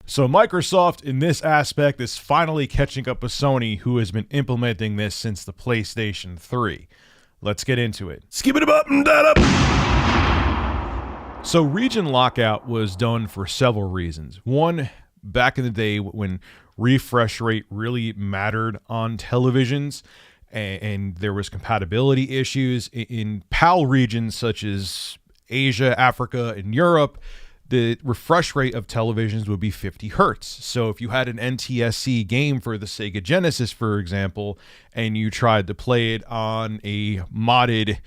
So Microsoft, in this aspect, is finally catching up with Sony, who has been implementing this since the PlayStation 3. Let's get into it. Skip it up and that up. So region lockout was done for several reasons. One, back in the day when refresh rate really mattered on televisions and there was compatibility issues in PAL regions such as Asia, Africa, and Europe, the refresh rate of televisions would be 50 hertz. So if you had an NTSC game for the Sega Genesis, for example, and you tried to play it on a modded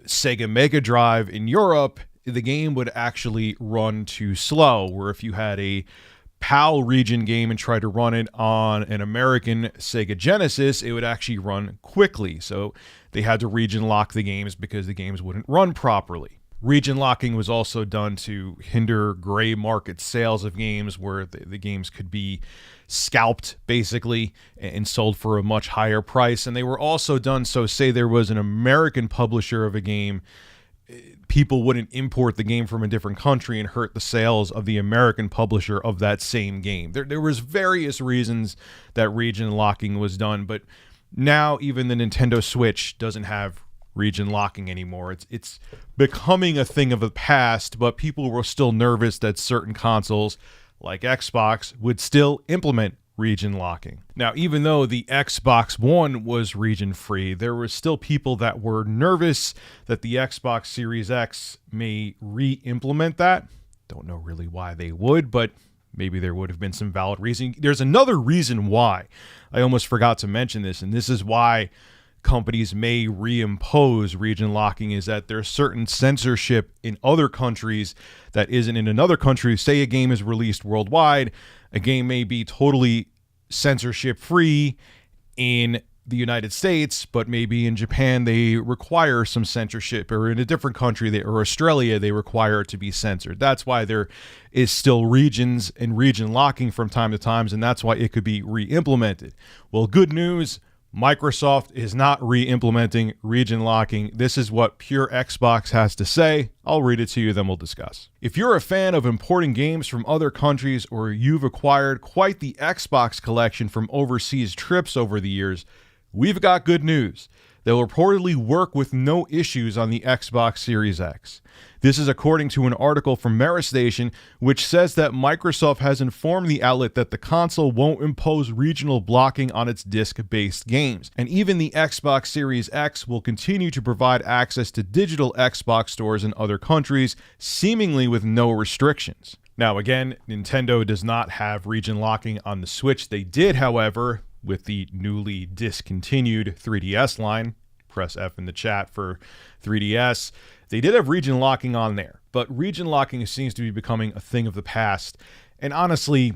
Sega Mega Drive in Europe, the game would actually run too slow. Where if you had a PAL region game and tried to run it on an American Sega Genesis, it would actually run quickly. So they had to region lock the games because the games wouldn't run properly. Region locking was also done to hinder gray market sales of games where the games could be scalped basically and sold for a much higher price. And they were also done so, say there was an American publisher of a game, people wouldn't import the game from a different country and hurt the sales of the American publisher of that same game. There was various reasons that region locking was done, but now even the Nintendo Switch doesn't have region locking anymore. It's becoming a thing of the past, but people were still nervous that certain consoles like Xbox would still implement region locking. Now, even though the Xbox One was region free, there were still people that were nervous that the Xbox Series X may re-implement that. Don't know really why they would, but maybe there would have been some valid reason. There's another reason why. I almost forgot to mention this, and this is why companies may reimpose region locking, is that there's certain censorship in other countries that isn't in another country. Say a game is released worldwide, a game may be totally censorship free in the United States, but maybe in Japan they require some censorship, or in a different country, or Australia, they require it to be censored. That's why there is still regions and region locking from time to time, and that's why it could be re-implemented. Well, good news, Microsoft is not re-implementing region locking. This is what Pure Xbox has to say. I'll read it to you, then we'll discuss. If you're a fan of importing games from other countries, or you've acquired quite the Xbox collection from overseas trips over the years, we've got good news. They'll reportedly work with no issues on the Xbox Series X. This is according to an article from Merit Station, which says that Microsoft has informed the outlet that the console won't impose regional blocking on its disc-based games. And even the Xbox Series X will continue to provide access to digital Xbox stores in other countries, seemingly with no restrictions. Now again, Nintendo does not have region locking on the Switch. They did, however, with the newly discontinued 3DS line. Press F in the chat for 3DS. They did have region locking on there, but region locking seems to be becoming a thing of the past. And honestly,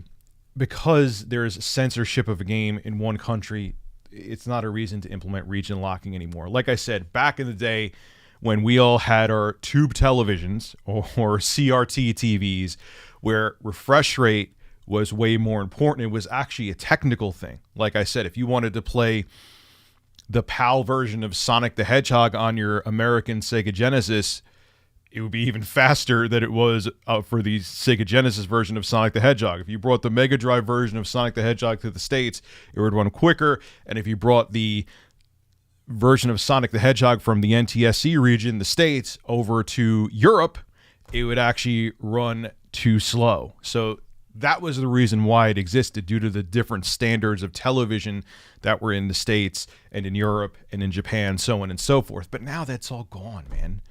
because there's censorship of a game in one country, it's not a reason to implement region locking anymore. Like I said, back in the day when we all had our tube televisions or CRT TVs, where refresh rate was way more important, it was actually a technical thing. Like I said, if you wanted to play the PAL version of Sonic the Hedgehog on your American Sega Genesis, it would be even faster than it was for the Sega Genesis version of Sonic the Hedgehog. If you brought the Mega Drive version of Sonic the Hedgehog to the States, it would run quicker. And if you brought the version of Sonic the Hedgehog from the NTSC region, the States, over to Europe, it would actually run too slow. So that was the reason why it existed, due to the different standards of television that were in the States and in Europe and in Japan, so on and so forth. But now that's all gone, man.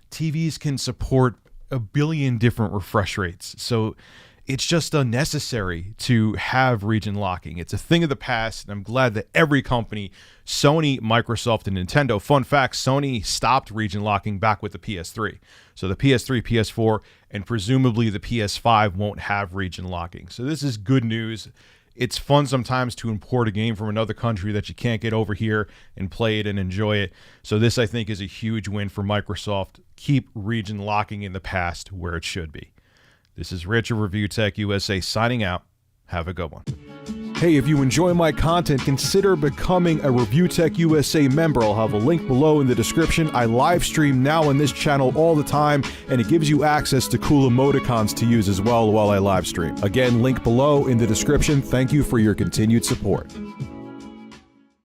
TVs can support a billion different refresh rates. So it's just unnecessary to have region locking. It's a thing of the past, and I'm glad that every company, Sony, Microsoft, and Nintendo, fun fact, Sony stopped region locking back with the PS3. So the PS3, PS4, and presumably the PS5 won't have region locking. So this is good news. It's fun sometimes to import a game from another country that you can't get over here and play it and enjoy it. So this, I think, is a huge win for Microsoft. Keep region locking in the past where it should be. This is Rich of Review Tech USA signing out. Have a good one. Hey, if you enjoy my content, consider becoming a Review Tech USA member. I'll have a link below in the description. I live stream now on this channel all the time, and it gives you access to cool emoticons to use as well while I live stream. Again, link below in the description. Thank you for your continued support.